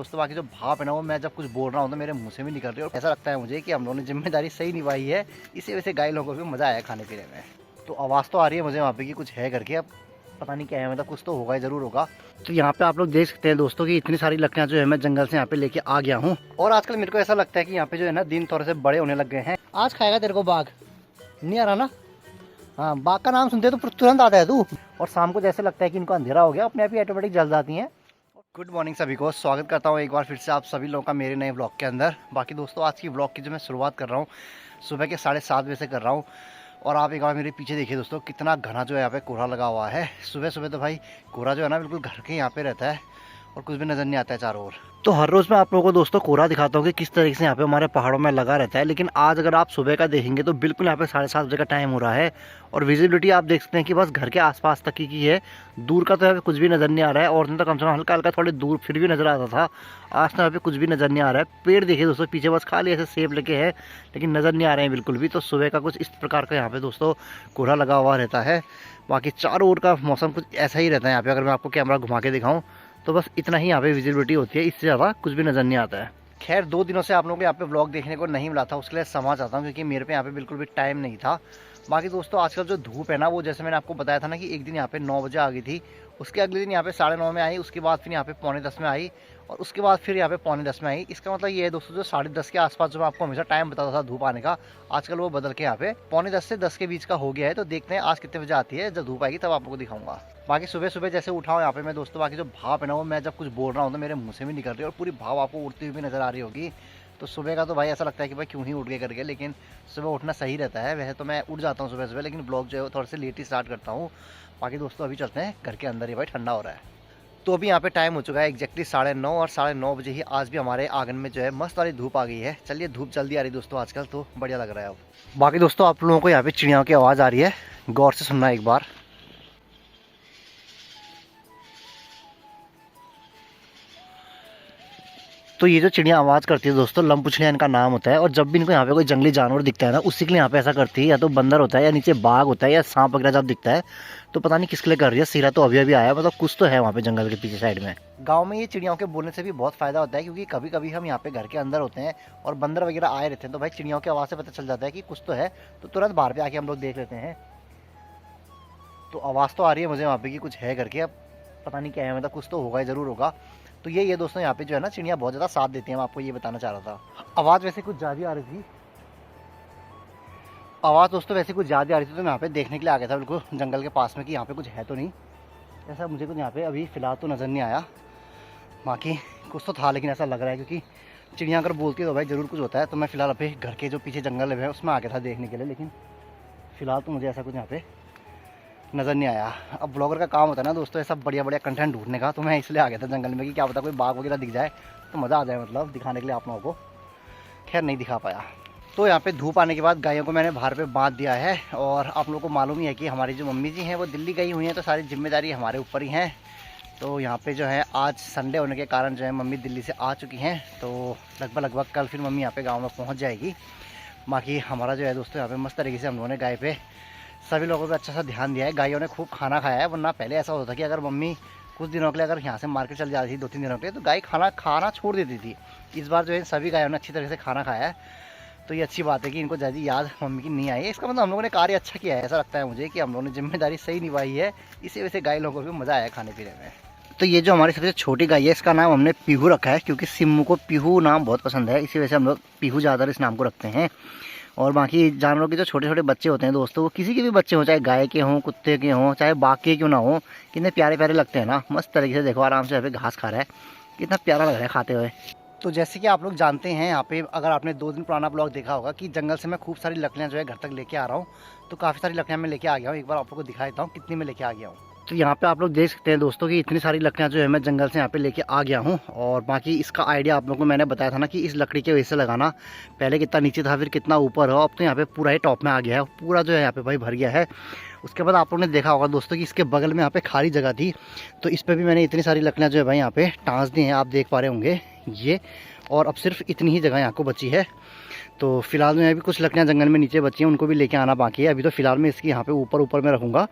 दोस्तों बाकी जो भाप है ना वो मैं जब कुछ बोल रहा हूँ तो मेरे मुंह से भी निकल रही है और ऐसा लगता है मुझे कि हम लोगों ने जिम्मेदारी सही निभाई है। इसी वजह से गाय लोगों को भी मज़ा आया खाने पीने में। तो आवाज़ तो आ रही है मुझे वहाँ पे कि कुछ है करके, अब पता नहीं क्या है, मतलब कुछ तो होगा ही, ज़रूर होगा। तो यहाँ पे आप लोग देख सकते हैं दोस्तों कि इतनी सारी लकड़ियाँ जो है मैं जंगल से यहाँ पे लेके आ गया हूँ। और आजकल मेरे को ऐसा लगता है कि यहाँ पे जो है ना दिन थोड़े से बड़े होने लग गए हैं। आज खाएगा तेरे को बाघ, नहीं आ रहा ना? हाँ, बाघ का नाम सुनते तो तुरंत आता है तू। और शाम को जैसे लगता है कि इनको अंधेरा हो गया, अपने आप ही ऑटोमेटिक जल जाती हैं। गुड मॉर्निंग सभी को, स्वागत करता हूँ एक बार फिर से आप सभी लोगों का मेरे नए ब्लॉग के अंदर। बाकी दोस्तों आज की ब्लॉग की जो मैं शुरुआत कर रहा हूँ सुबह के 7:30 बजे से कर रहा हूँ। और आप एक बार मेरे पीछे देखिए दोस्तों कितना घना जो है यहाँ पे कोहरा लगा हुआ है। सुबह सुबह तो भाई कोहरा जो है ना बिल्कुल घर के यहाँ पे रहता है और कुछ भी नज़र नहीं आता है चारों ओर। तो हर रोज़ मैं आप लोगों को दोस्तों कोहरा दिखाता हूँ कि किस तरीके से यहाँ पे हमारे पहाड़ों में लगा रहता है। लेकिन आज अगर आप सुबह का देखेंगे तो बिल्कुल यहाँ पे 7:30 बजे का टाइम हो रहा है और विजिबिलिटी आप देख सकते हैं कि बस घर के आसपास तक की है। दूर का तो यहाँ पे कुछ भी नज़र नहीं आ रहा है और दिन तक कम से कम हल्का हल्का थोड़ी दूर फिर भी नज़र आता था। आज तो यहाँ पे कुछ भी नज़र नहीं आ रहा है। पेड़ देखिए दोस्तों पीछे बस खाली ऐसे सेब लगे हैं लेकिन नज़र नहीं आ रहे हैं बिल्कुल भी। तो सुबह का कुछ इस प्रकार का यहाँ पे दोस्तों कोहरा लगा हुआ रहता है। बाकी चारों ओर का मौसम कुछ ऐसा ही रहता है यहाँ पे। अगर मैं आपको कैमरा घुमा के दिखाऊं तो बस इतना ही यहाँ पे विजिबिलिटी होती है, इससे ज़्यादा कुछ भी नज़र नहीं आता है। खैर 2 दिनों से आप लोगों को यहाँ पे व्लॉग देखने को नहीं मिला था, उसके लिए क्षमा चाहता हूँ क्योंकि मेरे पे यहाँ पे बिल्कुल भी टाइम नहीं था। बाकी दोस्तों आजकल जो धूप है ना वो जैसे मैंने आपको बताया था ना कि एक दिन यहाँ पे 9 बजे आ गई थी, उसके अगले दिन यहाँ पे 9:30 में आई, उसके बाद फिर यहाँ पे 9:45 में आई और उसके बाद फिर यहाँ पे 9:45 में आई। इसका मतलब ये है दोस्तों जो 10:30 के आसपास जो मैं आपको हमेशा टाइम बताता था धूप आने का, आजकल वो बदल के यहाँ पे 9:45 से 10 के बीच का हो गया है। तो देखते हैं आज कितने बजे आती है, जब धूप आएगी तब आपको दिखाऊंगा। बाकी सुबह सुबह जैसे उठा हूँ यहाँ पे मैं दोस्तों, बाकी जो भाप है ना वो मैं जब कुछ बोल रहा हूँ तो मेरे मुँह से भी निकल रही है और पूरी भाप आपको उड़ती हुई भी नजर आ रही होगी। तो सुबह का तो भाई ऐसा लगता है कि भाई क्यों ही उठ गए करके, लेकिन सुबह उठना सही रहता है। वैसे तो मैं उठ जाता हूँ सुबह सुबह, लेकिन ब्लॉग जो है थोड़े से लेट ही स्टार्ट करता हूँ। बाकी दोस्तों अभी चलते हैं घर के अंदर ही, भाई ठंडा हो रहा है। तो अभी यहाँ पे टाइम हो चुका है एग्जैक्टली 9:30 और 9:30 बजे ही आज भी हमारे आंगन में जो है मस्त वाली धूप आ गई है। चलिए धूप जल्दी आ रही है दोस्तों आजकल, तो बढ़िया लग रहा है अब। बाकी दोस्तों आप लोगों को यहाँ पे चिड़ियाओं की आवाज़ आ रही है, गौर से सुनना एक बार। तो ये जो चिड़िया आवाज़ करती है दोस्तों लंपुछड़िया इनका नाम होता है। और जब भी इनको यहाँ पे कोई जंगली जानवर दिखता है ना उसी के लिए यहाँ पे ऐसा करती है, या तो बंदर होता है या नीचे बाघ होता है या सांप वगैरह जब दिखता है तो पता नहीं किसके लिए कर रही है। सीरा तो अभी अभी आया, मतलब कुछ तो है वहाँ पे जंगल के पीछे साइड में। गाँव में ये चिड़ियाओं के बोलने से भी बहुत फायदा होता है क्योंकि कभी कभी हम यहाँ पे घर के अंदर होते हैं और बंदर वगैरह आए रहते हैं तो भाई चिड़ियाओं की आवाज़ से पता चल जाता है कि कुछ तो है, तो तुरंत बाहर पे आके हम लोग देख लेते हैं। तो आवाज़ तो आ रही है मुझे वहाँ पे कि कुछ है करके, अब पता नहीं क्या है, मतलब कुछ तो होगा ही, ज़रूर होगा। तो ये दोस्तों यहाँ पे जो है ना चिड़िया बहुत ज़्यादा साथ देती हैं, मैं आपको ये बताना चाह रहा था। आवाज़ वैसे कुछ ज़्यादा आ रही थी, आवाज़ दोस्तों वैसे कुछ ज़्यादा आ रही थी तो मैं यहाँ पे देखने के लिए आ गया था बिल्कुल जंगल के पास में कि यहाँ पे कुछ है तो नहीं। ऐसा मुझे कुछ यहाँ पे अभी फ़िलहाल तो नज़र नहीं आया, बाकी कुछ तो था लेकिन ऐसा लग रहा है क्योंकि चिड़िया अगर बोलती है तो भाई ज़रूर कुछ होता है। तो मैं फ़िलहाल अभी घर के जो पीछे जंगल है उसमें आ गया था देखने के लिए, लेकिन फ़िलहाल तो मुझे ऐसा कुछ यहाँ पे नज़र नहीं आया। अब ब्लॉगर का काम होता है ना दोस्तों ऐसा बढ़िया बढ़िया कंटेंट ढूंढने का, तो मैं इसलिए आ गया था जंगल में कि क्या पता कोई बाघ वगैरह दिख जाए तो मज़ा आ जाए, मतलब दिखाने के लिए आप लोगों को। खैर नहीं दिखा पाया। तो यहाँ पे धूप आने के बाद गायों को मैंने बाहर पे बांध दिया है और आप लोगों को मालूम ही है कि हमारी जो मम्मी जी हैं वो दिल्ली गई हुई हैं तो सारी जिम्मेदारी हमारे ऊपर ही है। तो यहाँ पे जो है आज संडे होने के कारण जो है मम्मी दिल्ली से आ चुकी हैं, तो लगभग कल फिर मम्मी यहाँ पे गाँव में पहुँच जाएगी। बाकी हमारा जो है दोस्तों यहाँ पे मस्त तरीके से हम लोगों ने गाय पे सभी लोगों पे अच्छा सा ध्यान दिया है। गायों ने खूब खाना खाया है, वरना पहले ऐसा होता था कि अगर मम्मी कुछ दिनों के लिए अगर यहाँ से मार्केट चल जाती थी 2-3 दिनों के लिए तो गाय खाना छोड़ देती थी। इस बार जो है सभी गायों ने अच्छी तरह से खाना खाया है, तो ये अच्छी बात है कि इनको ज़्यादा याद मम्मी की नहीं आई है। इसका मतलब हम लोगों ने कार्य अच्छा किया है, ऐसा लगता है मुझे कि हम लोगों ने जिम्मेदारी सही निभाई है। इसी वजह से गाय लोगों को भी मज़ा आया खाने पीने में। तो ये जो हमारी सबसे छोटी गाय है इसका नाम हमने पीहू रखा है क्योंकि सिम्मू को पीहू नाम बहुत पसंद है, इसी वजह से हम लोग पीहू ज़्यादातर इस नाम को रखते हैं। और बाकी जानवरों के जो छोटे छोटे बच्चे होते हैं दोस्तों, वो किसी के भी बच्चे हों, चाहे गाय के हों, कुत्ते के हों, चाहे बाघ के क्यों ना हो, कितने प्यारे प्यारे लगते हैं ना। मस्त तरीके से देखो आराम से यहाँ पे घास खा रहा है, कितना प्यारा लग रहा है खाते हुए। तो जैसे कि आप लोग जानते हैं यहाँ पे अगर आपने 2 दिन पुराना ब्लॉग देखा होगा कि जंगल से मैं खूब सारी लकड़ियाँ जो है घर तक लेके आ रहा हूँ। तो काफ़ी सारी लकड़ियाँ मैं लेके आ गया हूँ, एक बार आप लोग को दिखा देता हूँ कितनी मैं लेके आ गया हूँ। तो यहाँ पे आप लोग देख सकते हैं दोस्तों कि इतनी सारी लकड़ियाँ जो है मैं जंगल से यहाँ पे लेके आ गया हूँ। और बाकी इसका आइडिया आप लोगों को मैंने बताया था ना कि इस लकड़ी के वजह से लगाना, पहले कितना नीचे था फिर कितना ऊपर हो, अब तो यहाँ पे पूरा ही टॉप में आ गया है, पूरा जो है यहाँ पे भाई भर गया है। उसके बाद आप लोगों ने देखा होगा दोस्तों कि इसके बगल में यहाँ पे खाली जगह थी, तो इस पर भी मैंने इतनी सारी लकड़ियाँ जो है भाई यहाँ पे टाँस दी हैं, आप देख पा रहे होंगे ये। और अब सिर्फ इतनी ही जगह यहाँ को बची है। तो फिलहाल में अभी कुछ लकड़ियाँ जंगल में नीचे बची हैं, उनको भी लेके आना बाकी है। अभी तो फिलहाल मैं इसकी यहाँ पे ऊपर में रखूँगा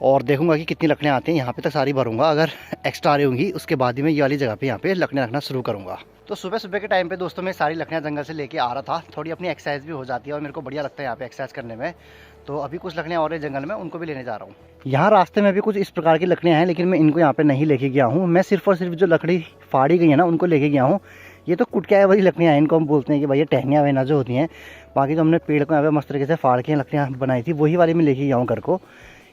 और देखूंगा कि कितनी लकड़ियाँ आती हैं। यहाँ पे तक सारी भरूंगा, अगर एक्स्ट्रा आ रही होंगी उसके बाद ही मैं ये वाली जगह पे यहाँ पे लकड़ियाँ रखना शुरू करूँगा। तो सुबह सुबह के टाइम पे दोस्तों मैं सारी लकड़ियाँ जंगल से लेके आ रहा था, थोड़ी अपनी एक्सरसाइज भी हो जाती है और मेरे को बढ़िया लगता है यहाँ पे एक्सरसाइज करने में। तो अभी कुछ लकड़ियाँ और है जंगल में, उनको भी लेने जा रहा हूँ। यहाँ रास्ते में भी कुछ इस प्रकार की लकड़ियाँ हैं, लेकिन मैं इनको यहाँ पे नहीं लेके गया हूँ। मैं सिर्फ और सिर्फ जो लकड़ी फाड़ी गई है ना उनको लेके गया हूँ। ये तो कुटक्या वाली लकड़ियाँ हैं, इनको हम बोलते हैं कि भाई ये टहनियाँ वहना जो होती हैं। बाकी जो हमने पेड़ को यहाँ पे मस्त तरीके से फाड़ के लकड़ियाँ बनाई थी वही वाली मैं लेके गया हूँ घर को।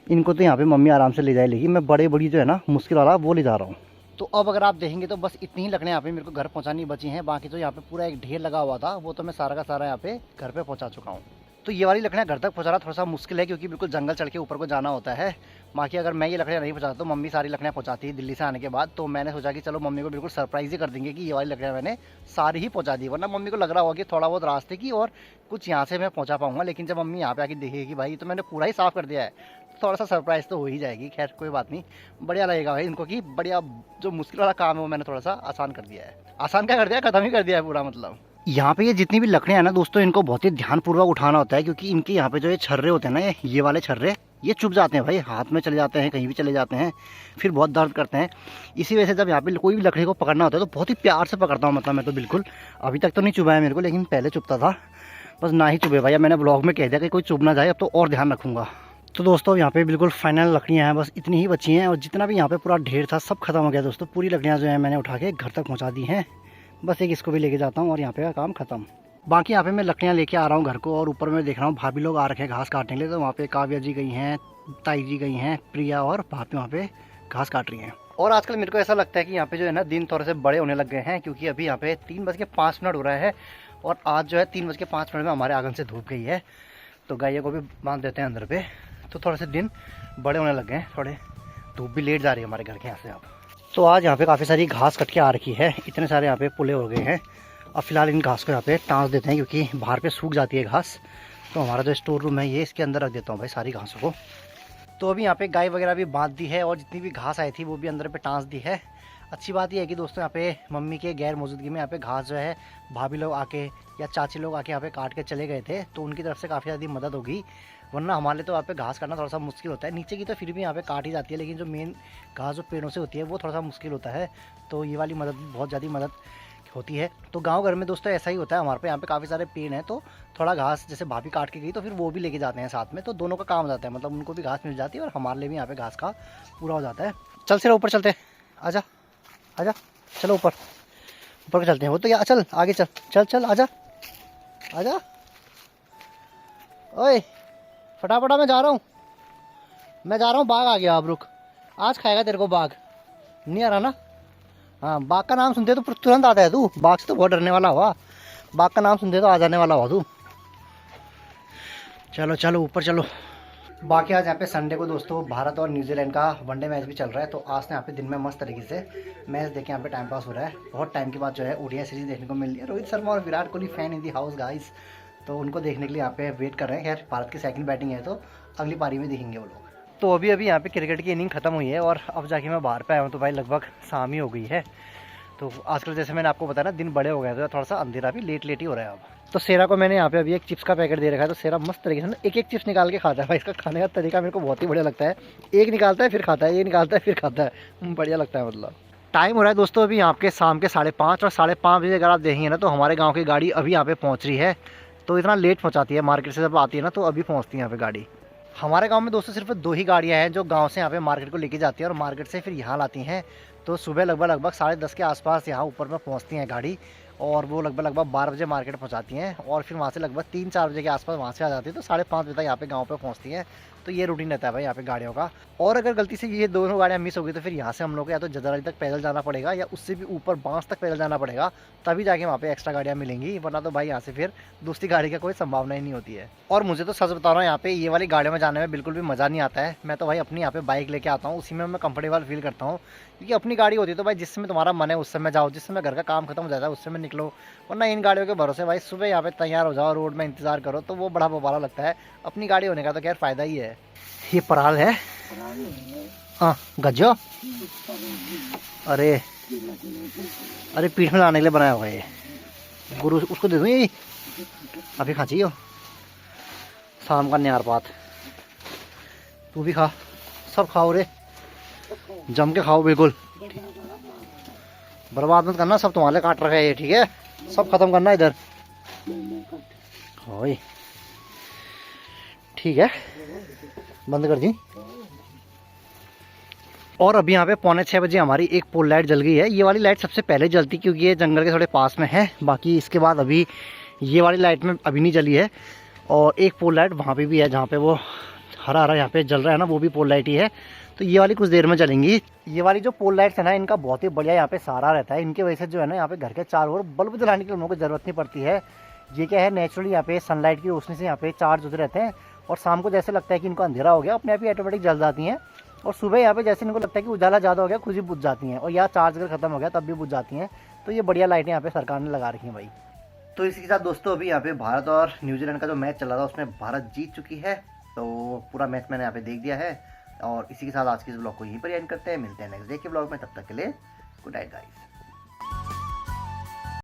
इनको तो यहाँ पे मम्मी आराम से ले जाए लेगी, मैं बड़ी जो है ना मुश्किल वाला वो ले जा रहा हूँ। तो अब अगर आप देखेंगे तो बस इतनी ही लकड़ियाँ यहाँ पे मेरे को घर पहुँचानी बची हैं। बाकी तो यहाँ पे पूरा एक ढेर लगा हुआ था, वो तो मैं सारा का सारा यहाँ पे घर पे पहुँचा चुका हूँ। तो ये वाली लकड़ियाँ घर तक पहुँचाना थोड़ा सा मुश्किल है, क्योंकि बिल्कुल जंगल चढ़ के ऊपर को जाना होता है। बाकी अगर मैं ये लकड़ियाँ नहीं पहुँचाता तो मम्मी सारी लकड़ियाँ पहुँचाती है दिल्ली से आने के बाद। तो मैंने सोचा कि चलो मम्मी को बिल्कुल सरप्राइज ही कर देंगे कि ये वाली लकड़ियाँ मैंने सारी ही पहुँचा दी, वरना मम्मी को लग रहा होगा कि थोड़ा बहुत रास्ते की और कुछ यहाँ से मैं पहुँचा पाऊँगा। लेकिन जब मम्मी यहाँ पे आके देखेगी भाई तो मैंने पूरा ही साफ़ कर दिया है, तो थोड़ा सा सरप्राइज तो हो ही जाएगी। खैर कोई बात नहीं, बढ़िया लगेगा भाई इनको कि बढ़िया जो मुश्किल वाला काम है वो मैंने थोड़ा सा आसान कर दिया है। आसान क्या कर दिया, खत्म ही कर दिया है पूरा। मतलब यहाँ पे ये जितनी भी लकड़ियाँ हैं ना दोस्तों, इनको बहुत ही ध्यानपूर्वक उठाना होता है, क्योंकि इनके यहाँ पे जो ये छर्रे होते हैं ना, ये वाले छर्रे ये चुभ जाते हैं भाई, हाथ में चले जाते हैं, कहीं भी चले जाते हैं, फिर बहुत दर्द करते हैं। इसी वजह से जब यहाँ पे कोई भी लकड़ी को पकड़ना होता है तो बहुत ही प्यार से पकड़ता हूँ। मतलब मैं तो बिल्कुल, अभी तक तो नहीं चुभा है मेरे को, लेकिन पहले चुभता था। बस ना ही चुभे भाई, मैंने ब्लॉग में कह दिया कि कोई चुभ ना जाए, अब तो और ध्यान रखूँगा। तो दोस्तों यहाँ पे बिल्कुल फाइनल लकड़ियाँ हैं, बस इतनी ही बची हैं और जितना भी यहाँ पे पूरा ढेर था सब खत्म हो गया दोस्तों। पूरी लकड़ियाँ जो है मैंने उठा के घर तक पहुँचा दी हैं, बस एक इसको भी लेके जाता हूँ और यहाँ पे का काम खत्म। बाकी यहाँ पे मैं लकड़ियाँ लेके आ रहा हूँ घर को, और ऊपर मैं देख रहा हूँ भाभी लोग आ रखे हैं घास काटने के लिए। तो वहाँ पे काव्या जी गई हैं, ताई जी गई हैं, प्रिया और भाभी वहाँ पे घास काट रही हैं। और आजकल मेरे को ऐसा लगता है कि यहाँ पे जो है ना दिन थोड़े से बड़े होने लग गए हैं, क्योंकि अभी यहाँ पे 3:05 हो रहा है और आज जो है 3:05 में हमारे आंगन से धूप गई है। तो गायों को भी बांध देते हैं अंदर पे, तो थोड़े से दिन बड़े होने लग गए हैं, थोड़े धूप भी लेट जा रही है हमारे घर के यहाँ से अब। तो आज यहाँ पे काफ़ी सारी घास कट के आ रखी है, इतने सारे यहाँ पे पुले हो गए हैं। अब फिलहाल इन घास को यहाँ पे टाँस देते हैं, क्योंकि बाहर पे सूख जाती है घास। तो हमारा जो स्टोर रूम है ये इसके अंदर रख देता हूँ भाई सारी घासों को। तो अभी यहाँ पे गाय वगैरह भी बांध दी है और जितनी भी घास आई थी वो भी अंदर पे टाँस दी है। अच्छी बात यह है कि दोस्तों यहाँ पे मम्मी के गैर मौजूदगी में यहाँ पे घास जो है भाभी लोग आके या चाची लोग आके यहाँ पे काट के चले गए थे, तो उनकी तरफ से काफ़ी ज़्यादा मदद होगी। वरना हमारे तो यहाँ पे घास काटना थोड़ा सा मुश्किल होता है। नीचे की तो फिर भी यहाँ पे काट ही जाती है, लेकिन जो मेन घास जो पेड़ों से होती है वो थोड़ा सा मुश्किल होता है। तो ये वाली मदद बहुत ज़्यादा मदद होती है। तो गांव घर में दोस्तों ऐसा ही होता है, हमारे पे यहाँ पे काफ़ी सारे पेड़ हैं, तो थोड़ा घास जैसे भाभी काट के गई तो फिर वो भी लेके जाते हैं साथ में, तो दोनों का काम हो जाता है। मतलब उनको भी घास मिल जाती है और हमारे लिए भी यहाँ पे घास का पूरा हो जाता है। चल सिर्फ ऊपर चलते हैं, आजा आजा, चलो ऊपर ऊपर चलते हैं। वो तो यार चल आगे चल चल चल, आजा आजा, ओए फटाफट, मैं जा रहा हूँ, मैं जा रहा हूँ, बाघ आ गया, अब रुक, आज खाएगा तेरे को बाघ, नहीं आ रहा ना। हाँ, बाघ का नाम सुनते तो तुरंत आता है तू, बाघ से तो बहुत डरने वाला हुआ, बाघ का नाम सुनते तो आ जाने वाला हुआ तू। चलो चलो ऊपर चलो। बाकी आज यहाँ पे संडे को दोस्तों भारत और न्यूजीलैंड का वनडे मैच भी चल रहा है, तो आज तो यहाँ पे दिन में मस्त तरीके से मैच देख के यहाँ पे टाइम पास हो रहा है। बहुत टाइम के बाद जो है ओडीआई सीरीज देखने को मिल रही है। रोहित शर्मा और Virat Kohli fan in the house guys, तो उनको देखने के लिए यहाँ पे वेट कर रहे हैं। खैर भारत की सेकंड बैटिंग है तो अगली पारी में देखेंगे वो लोग। तो अभी यहाँ पे क्रिकेट की इनिंग खत्म हुई है और अब जाके मैं बाहर पे आया हूँ, तो भाई लगभग शाम ही हो गई है। तो आजकल जैसे मैंने आपको बताया ना दिन बड़े हो गए, तो थोड़ा सा अंधेरा भी लेट ही हो रहा है अब। तो सेरा को मैंने यहाँ पे अभी एक चिप्स का पैकेट दे रखा है, तो सेरा मस्त तरीके से ना एक एक चिप्स निकाल के खाता है भाई। इसका खाने का तरीका मेरे को बहुत ही बढ़िया लगता है, एक निकालता है फिर खाता है, ये निकालता है फिर खाता है, बढ़िया लगता है। मतलब टाइम हो रहा है दोस्तों अभी यहाँ पे शाम के 5:30 और 5:30 बजे अगर आप देखेंगे ना तो हमारे गाँव की गाड़ी अभी यहाँ पे पहुँच रही है। तो इतना लेट पहुँचाती है, मार्केट से जब आती है ना तो अभी पहुँचती है यहाँ पे गाड़ी। हमारे गांव में दोस्तों सिर्फ 2 ही गाड़ियां हैं जो गांव से यहाँ पे मार्केट को लेके जाती हैं और मार्केट से फिर यहाँ लाती हैं। तो सुबह लगभग 10:30 के आसपास यहाँ ऊपर में पहुँचती हैं गाड़ी, और वो लगभग 12 बजे मार्केट पहुँचाती हैं, और फिर वहाँ से लगभग 3-4 बजे के आसपास वहाँ से आ जाती है, तो 5:30 बजे तक यहाँ पे गाँव पे पहुँचती हैं। तो ये रूटीन रहता है भाई यहाँ पे गाड़ियों का। और अगर गलती से ये दोनों गाड़ियाँ मिस हो गई तो फिर यहाँ से हम लोग को या तो जदराली तक पैदल जाना पड़ेगा या उससे भी ऊपर बांस तक पैदल जाना पड़ेगा, तभी जाके वहाँ पे एक्स्ट्रा गाड़ियाँ मिलेंगी, वरना तो भाई यहाँ से फिर दूसरी गाड़ी का कोई संभावना ही नहीं होती है। और मुझे तो सच बता रहा हूँ यहाँ पे ये वाली गाड़ियों में जाने में बिल्कुल भी मज़ा नहीं आता है। मैं तो भाई अपनी यहाँ पे बाइक लेके आता हूँ, उसी में मैं कंफर्टेबल फील करता हूँ, क्योंकि अपनी गाड़ी होती है तो भाई जिस समय तुम्हारा मन है उस समय जाओ, जिस समय घर का काम खत्म हो जाता है उस समय निकलो। वरना इन गाड़ियों के भरोसे भाई सुबह यहाँ पे तैयार हो जाओ, रोड में इंतजार करो, तो वो बड़ा बवाला लगता है। अपनी गाड़ी होने का तो खैर फायदा ही है। ये पराल है, हाँ गज्जो, अरे अरे पीठ में लाने के लिए बनाया हुआ है ये, गुरु उसको दे दूँ ये अभी खा चाहिए शाम का न्यार पात। तू भी खा, सब खाओ रे, जम के खाओ बिल्कुल, बर्बाद मत करना, सब तुम्हारे काट रखे हैं ये, ठीक है? सब खत्म करना इधर। ओए ठीक है, बंद कर दी। और अभी यहाँ पे 5:45 हमारी एक पोल लाइट जल गई है। ये वाली लाइट सबसे पहले जलती क्योंकि ये जंगल के थोड़े पास में है। बाकी इसके बाद अभी ये वाली लाइट में अभी नहीं जली है। और एक पोल लाइट वहाँ पे भी है जहाँ पे वो हरा हरा यहाँ पे जल रहा है ना, वो भी पोल लाइट ही है। तो ये वाली कुछ देर में जलेंगी। ये वाली जो पोल लाइट्स है ना, इनका बहुत ही बढ़िया यहाँ पे सहारा रहता है। इनके वजह से जो है ना, यहाँ पे घर के चारों ओर बल्ब जलाने की लोगों को जरूरत नहीं पड़ती है। ये क्या है, नेचुरली यहाँ पे सनलाइट की रोशनी से यहाँ पे चार्ज होते रहते हैं। और शाम को जैसे लगता है कि इनको अंधेरा हो गया, अपने आप ही ऑटोमेटिक जल जाती हैं। और सुबह यहाँ पे जैसे इनको लगता है कि उजाला ज़्यादा हो गया, खुद ही बुझ जाती हैं। और यहाँ चार्ज अगर खत्म हो गया तब भी बुझ जाती हैं। तो ये बढ़िया लाइटें यहाँ पे सरकार ने लगा रखी हैं भाई। तो इसी के साथ दोस्तों अभी यहाँ पे भारत और न्यूजीलैंड का जो मैच चला था उसमें भारत जीत चुकी है। तो पूरा मैच मैंने यहाँ पे देख दिया है। और इसी के साथ आज के इस ब्लॉग को यहीं पर एंड करते हैं। मिलते हैं नेक्स्ट डे के ब्लॉग में, तब तक के लिए गुड नाइट गाइस।